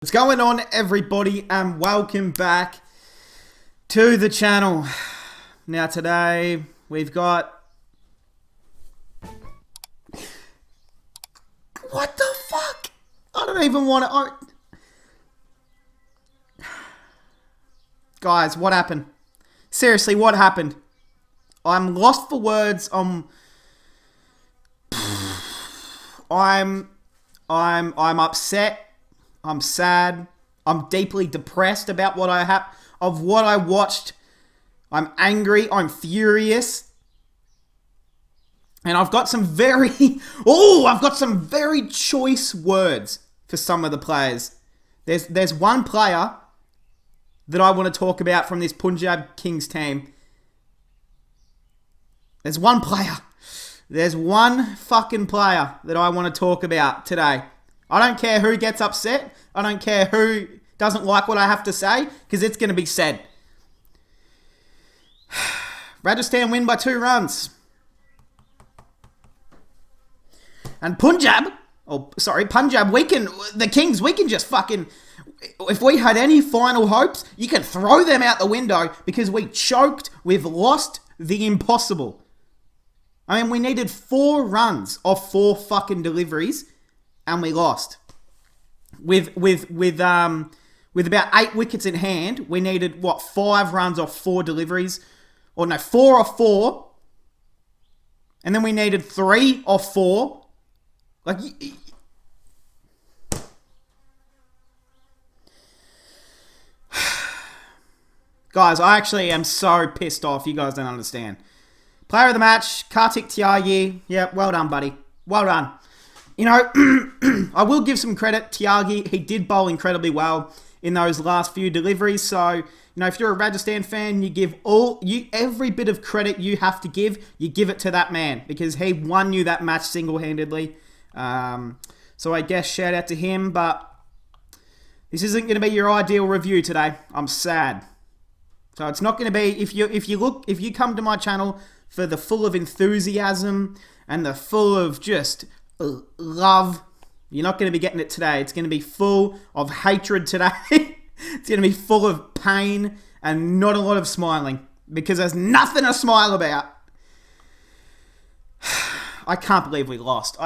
What's going on, everybody, and welcome back to the channel. Now today we've got... What the fuck? I don't even want to... Guys, what happened? Seriously, what happened? I'm lost for words. I'm upset. I'm sad. I'm deeply depressed about what I watched. I'm angry. I'm furious. And I've got some very choice words for some of the players. There's one player that I want to talk about from this Punjab Kings team. There's one player. There's one fucking player that I want to talk about today. I don't care who gets upset. I don't care who doesn't like what I have to say, because it's going to be said. Rajasthan win by 2 runs. And Punjab, the Kings, we can just fucking... If we had any final hopes, you can throw them out the window because we choked. We've lost the impossible. I mean, we needed 4 runs off 4 fucking deliveries, and we lost. With about 8 wickets in hand, we needed, 5 runs off 4 deliveries? Or no, 4 off 4. And then we needed 3 off 4. Like... Guys, I actually am so pissed off. You guys don't understand. Player of the match, Clarke. Yep, well done, buddy. Well done. You know, I will give some credit. Tyagi, he did bowl incredibly well in those last few deliveries. So, you know, if you're a Rajasthan fan, you give every bit of credit you have to give, you give it to that man, because he won you that match single-handedly. So I guess shout out to him, but this isn't going to be your ideal review today. I'm sad. So it's not going to be, if you come to my channel for the full of enthusiasm and the full of just love, you're not going to be getting it today. It's going to be full of hatred today. It's going to be full of pain and not a lot of smiling, because there's nothing to smile about. I can't believe we lost.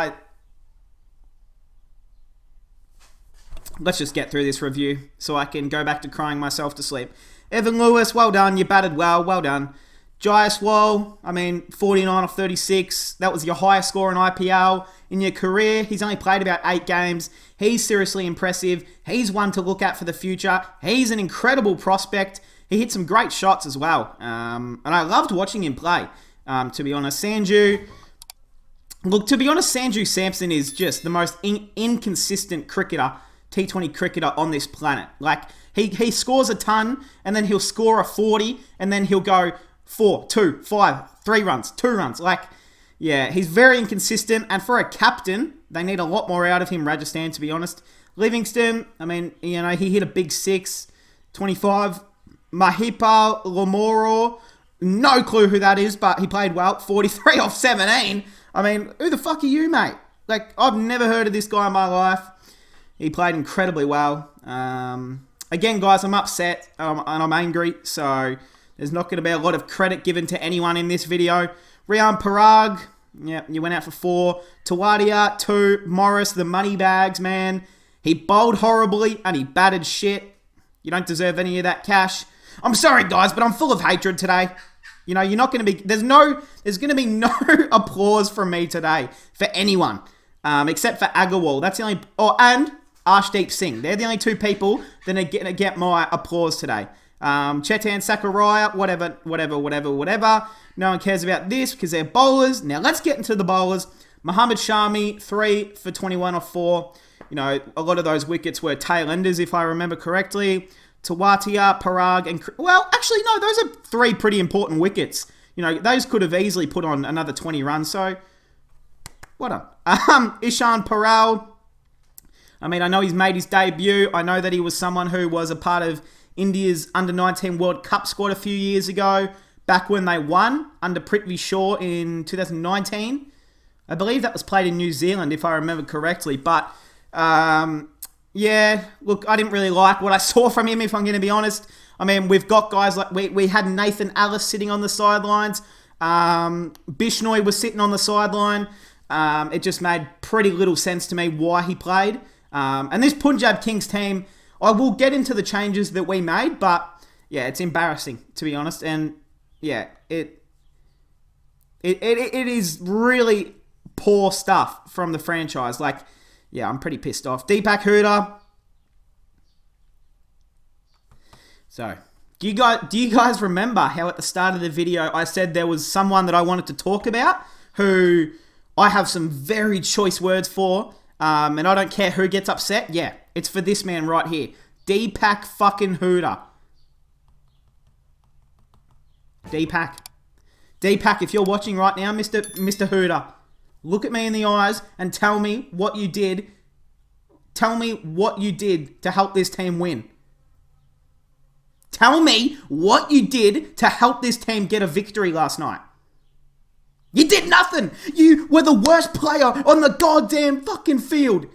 Let's just get through this review so I can go back to crying myself to sleep. Evan Lewis, well done. You batted well. Well done. Jaiswal, 49 off 36. That was your highest score in IPL in your career. He's only played about 8 games. He's seriously impressive. He's one to look at for the future. He's an incredible prospect. He hit some great shots as well. And I loved watching him play, to be honest. Sanju Samson is just the most inconsistent cricketer, T20 cricketer on this planet. Like, he scores a ton, and then he'll score a 40, and then he'll go 4, 2, 5, 3 runs, 2 runs. Like, yeah, he's very inconsistent, and for a captain, they need a lot more out of him, Rajasthan, to be honest. Livingston, he hit a big 6, 25. Mahipa Lamoro, no clue who that is, but he played well, 43 off 17. Who the fuck are you, mate? Like, I've never heard of this guy in my life. He played incredibly well. Again, guys, I'm upset and I'm angry, so there's not going to be a lot of credit given to anyone in this video. Rian Parag, yeah, you went out for 4. Tawadia, 2. Morris, the money bags, man. He bowled horribly and he batted shit. You don't deserve any of that cash. I'm sorry, guys, but I'm full of hatred today. You know, you're not going to be... There's going to be no applause from me today for anyone, except for Agarwal. That's the only... Oh, and Arshdeep Singh. They're the only 2 people that are going to get my applause today. Chetan Sakaraya, whatever. No one cares about this because they're bowlers. Now, let's get into the bowlers. Mohammad Shami, 3 for 21 off 4. You know, a lot of those wickets were tail-enders, if I remember correctly. Tawatia, Parag, and... Well, actually, no, those are 3 pretty important wickets. You know, those could have easily put on another 20 runs, so... What up? Ishan Paral. I know he's made his debut. I know that he was someone who was a part of India's Under-19 World Cup squad a few years ago, back when they won under Prithvi Shaw in 2019. I believe that was played in New Zealand, if I remember correctly. But Yeah, look, I didn't really like what I saw from him, if I'm going to be honest. I mean, we've got guys like, we had Nathan Ellis sitting on the sidelines. Bishnoi was sitting on the sideline. It just made pretty little sense to me why he played. And this Punjab Kings team, I will get into the changes that we made, but yeah, it's embarrassing, to be honest. And yeah, it is really poor stuff from the franchise. Like, yeah, I'm pretty pissed off. Deepak Hooda. So, do you guys remember how at the start of the video I said there was someone that I wanted to talk about who I have some very choice words for, and I don't care who gets upset? Yeah, it's for this man right here. Deepak fucking Hooda. Deepak, if you're watching right now, Mr. Hooda, look at me in the eyes and tell me what you did. Tell me what you did to help this team win. Tell me what you did to help this team get a victory last night. You did nothing. You were the worst player on the goddamn fucking field.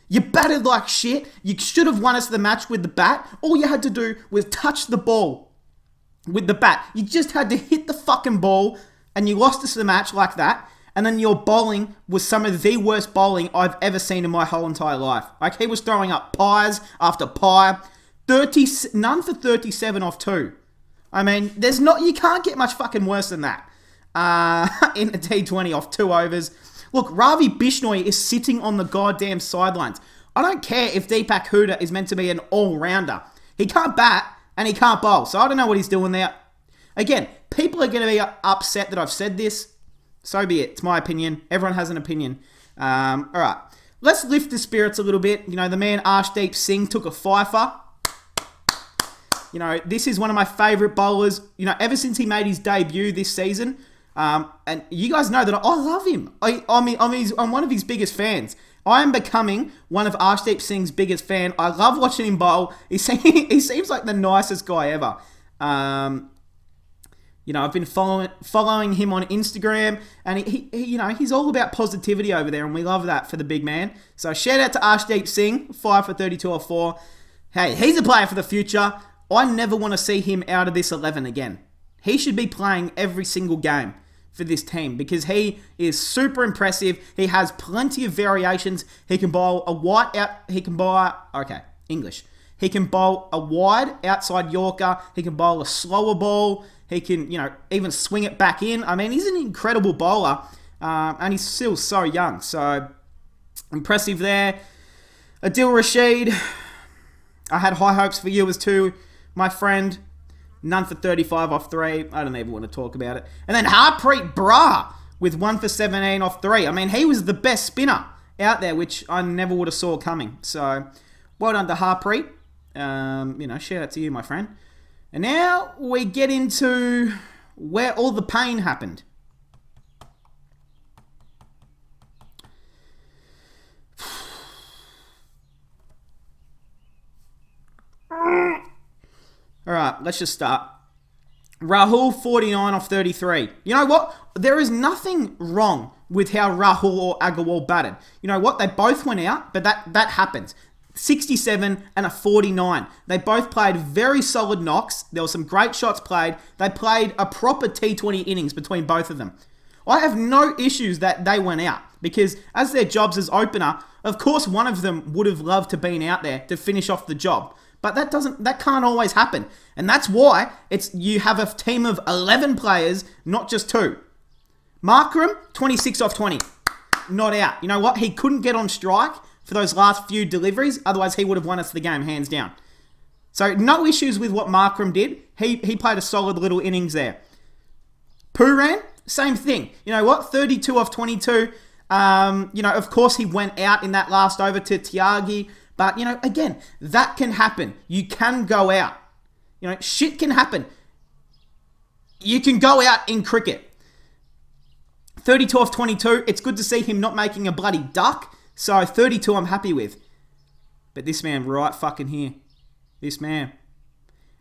You batted like shit. You should have won us the match with the bat. All you had to do was touch the ball with the bat. You just had to hit the fucking ball and you lost us the match like that. And then your bowling was some of the worst bowling I've ever seen in my whole entire life. Like, he was throwing up pies after pie. None for 37 off 2. I mean, you can't get much fucking worse than that. In a T20 off 2 overs. Look, Ravi Bishnoi is sitting on the goddamn sidelines. I don't care if Deepak Hooda is meant to be an all-rounder. He can't bat and he can't bowl. So I don't know what he's doing there. Again, people are going to be upset that I've said this. So be it. It's my opinion. Everyone has an opinion. All right. Let's lift the spirits a little bit. You know, the man Arshdeep Singh took a fifer. You know, this is one of my favourite bowlers, you know, ever since he made his debut this season. And you guys know that I love him. I'm one of his biggest fans. I am becoming one of Arshdeep Singh's biggest fan. I love watching him bowl. He seems like the nicest guy ever. You know, I've been following him on Instagram, and he you know, he's all about positivity over there, and we love that for the big man. So shout out to Arshdeep Singh, 5 for 32 or 4. Hey, he's a player for the future. I never want to see him out of this 11 again. He should be playing every single game for this team because he is super impressive. He has plenty of variations. He can bowl a wide out. He can bowl. Okay, English. He can bowl a wide outside Yorker. He can bowl a slower ball. He can, you know, even swing it back in. I mean, he's an incredible bowler, and he's still so young. So impressive there. Adil Rashid. I had high hopes for you as too, my friend. None for 35 off 3. I don't even want to talk about it. And then Harpreet Brar with 1 for 17 off 3. I mean, he was the best spinner out there, which I never would have saw coming. So, well done to Harpreet. You know, shout out to you, my friend. And now we get into where all the pain happened. All right, let's just start. Rahul, 49 off 33. You know what? There is nothing wrong with how Rahul or Agarwal batted. You know what? They both went out, but that happens. 67 and a 49. They both played very solid knocks. There were some great shots played. They played a proper T20 innings between both of them. I have no issues that they went out because as their jobs as opener, of course one of them would have loved to been out there to finish off the job. But that can't always happen. And that's why you have a team of 11 players, not just 2. Markram, 26 off 20. Not out. You know what? He couldn't get on strike for those last few deliveries. Otherwise, he would have won us the game, hands down. So, no issues with what Markram did. He played a solid little innings there. Pooran, same thing. You know what? 32 off 22. You know, of course, he went out in that last over to Tyagi. But, you know, again, that can happen. You can go out. You know, shit can happen. You can go out in cricket. 32 off 22. It's good to see him not making a bloody duck. So 32 I'm happy with. But this man right fucking here. This man.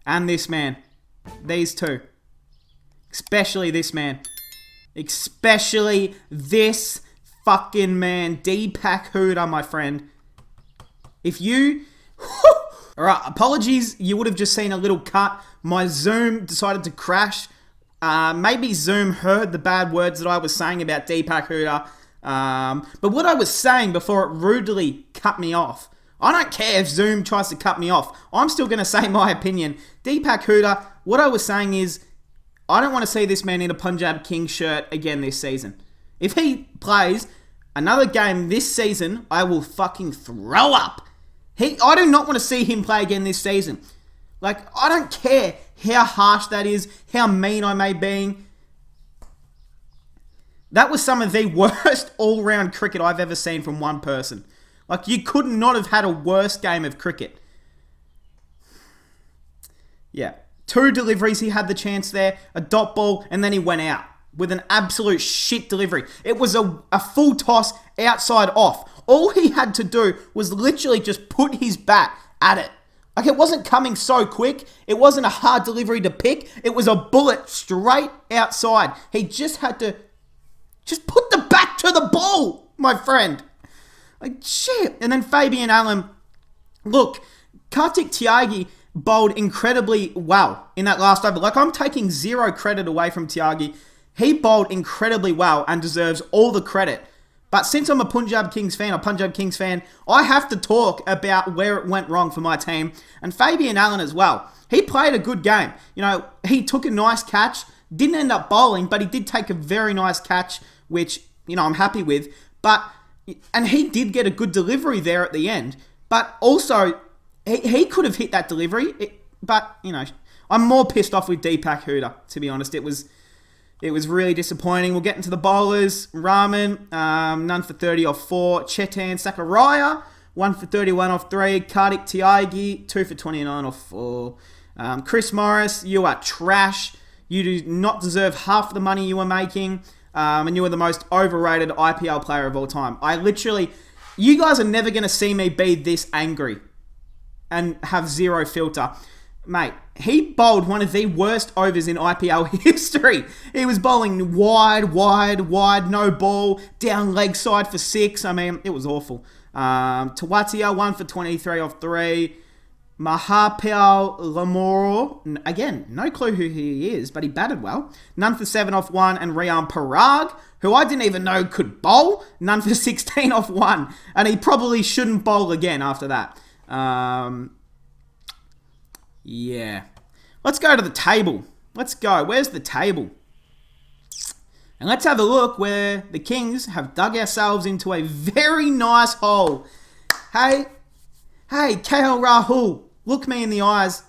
And this man. These two. Especially this man. Especially this fucking man. Deepak Hooda, my friend. If you Alright, apologies. You would have just seen a little cut. My Zoom decided to crash. Maybe Zoom heard the bad words that I was saying about Deepak Huda. But what I was saying before it rudely cut me off, I don't care if Zoom tries to cut me off. I'm still going to say my opinion. Deepak Huda, what I was saying is, I don't want to see this man in a Punjab Kings shirt again this season. If he plays another game this season, I will fucking throw up. I do not want to see him play again this season. Like, I don't care how harsh that is, how mean I may be. That was some of the worst all-round cricket I've ever seen from one person. Like, you could not have had a worse game of cricket. Yeah. 2 deliveries, he had the chance there, a dot ball, and then he went out with an absolute shit delivery. It was a full toss outside off. All he had to do was literally just put his bat at it. Like, it wasn't coming so quick. It wasn't a hard delivery to pick. It was a bullet straight outside. He just had to just put the bat to the ball, my friend. Like, shit. And then Fabian Allen, look, Kartik Tyagi bowled incredibly well in that last over. Like, I'm taking zero credit away from Tyagi. He bowled incredibly well and deserves all the credit. But since I'm a Punjab Kings fan, I have to talk about where it went wrong for my team. And Fabian Allen as well. He played a good game. You know, he took a nice catch. Didn't end up bowling, but he did take a very nice catch, which, you know, I'm happy with. And he did get a good delivery there at the end. But also, he could have hit that delivery. But, you know, I'm more pissed off with Deepak Huda, to be honest. It was really disappointing. We'll get into the bowlers. Rahman, none for 30 off 4. Chetan Sakaraya, 1 for 31 off 3. Kartik Tyagi, 2 for 29 off 4. Chris Morris, you are trash. You do not deserve half the money you were making. And you are the most overrated IPL player of all time. You guys are never going to see me be this angry and have zero filter. Mate, he bowled one of the worst overs in IPL history. He was bowling wide, no ball, down leg side for 6. I mean, it was awful. Tawatia, 1 for 23 off 3. Mahapal Lamoro, again, no clue who he is, but he batted well. None for 7 off 1. And Rian Parag, who I didn't even know could bowl, none for 16 off 1. And he probably shouldn't bowl again after that. Yeah. Let's go to the table. Let's go. Where's the table? And let's have a look where the Kings have dug ourselves into a very nice hole. Hey, KL Rahul, look me in the eyes.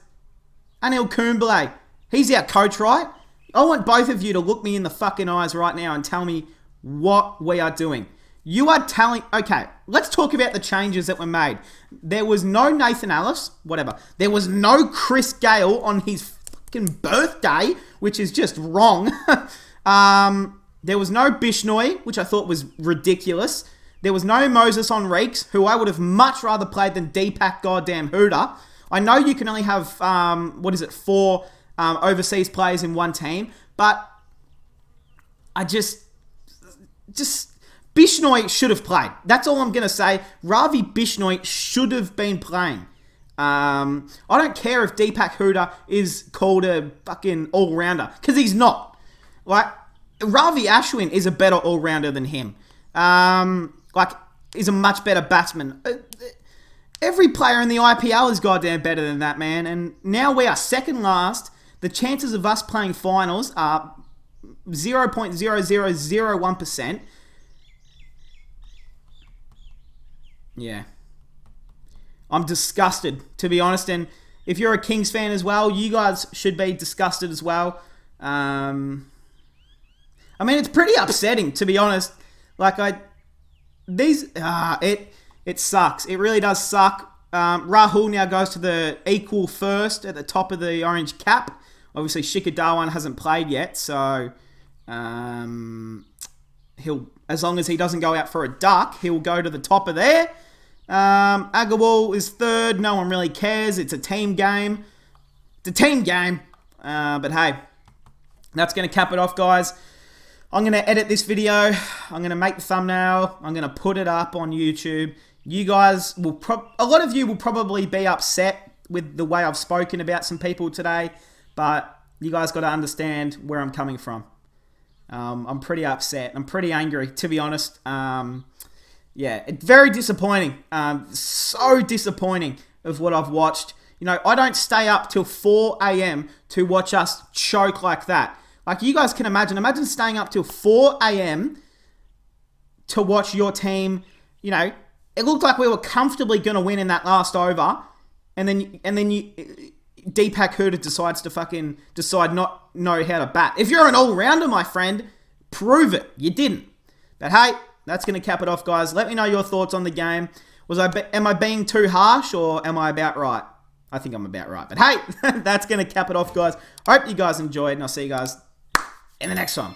Anil Kumble, he's our coach, right? I want both of you to look me in the fucking eyes right now and tell me what we are doing. You are telling... Okay, let's talk about the changes that were made. There was no Nathan Ellis, whatever. There was no Chris Gale on his fucking birthday, which is just wrong. There was no Bishnoi, which I thought was ridiculous. There was no Moses on Reeks, who I would have much rather played than Deepak goddamn Huda. I know you can only have, 4 overseas players in one team, but I just Bishnoi should have played. That's all I'm going to say. Ravi Bishnoi should have been playing. I don't care if Deepak Huda is called a fucking all-rounder, because he's not. Like, Ravi Ashwin is a better all-rounder than him. He's a much better batsman. Every player in the IPL is goddamn better than that, man. And now we are second last. The chances of us playing finals are 0.0001%. Yeah. I'm disgusted, to be honest. And if you're a Kings fan as well, you guys should be disgusted as well. I mean, it's pretty upsetting, to be honest. It sucks. It really does suck. Rahul now goes to the equal first at the top of the orange cap. Obviously, Shikhar Dhawan hasn't played yet, so he'll, as long as he doesn't go out for a duck, he'll go to the top of there. Agarwal is third. No one really cares. It's a team game. But hey, that's going to cap it off, guys. I'm going to edit this video. I'm going to make the thumbnail. I'm going to put it up on YouTube. You guys will a lot of you will probably be upset with the way I've spoken about some people today, but you guys got to understand where I'm coming from. I'm pretty upset. I'm pretty angry, to be honest. Yeah, it's very disappointing. So disappointing of what I've watched. You know, I don't stay up till 4 a.m. to watch us choke like that. Like, you guys can imagine staying up till 4 a.m. to watch your team. You know, it looked like we were comfortably going to win in that last over, and then Deepak Hooda decides to not know how to bat. If you're an all-rounder, my friend, prove it. You didn't. But hey, that's going to cap it off, guys. Let me know your thoughts on the game. Am I being too harsh, or am I about right? I think I'm about right. But hey, that's going to cap it off, guys. I hope you guys enjoyed, and I'll see you guys in the next one.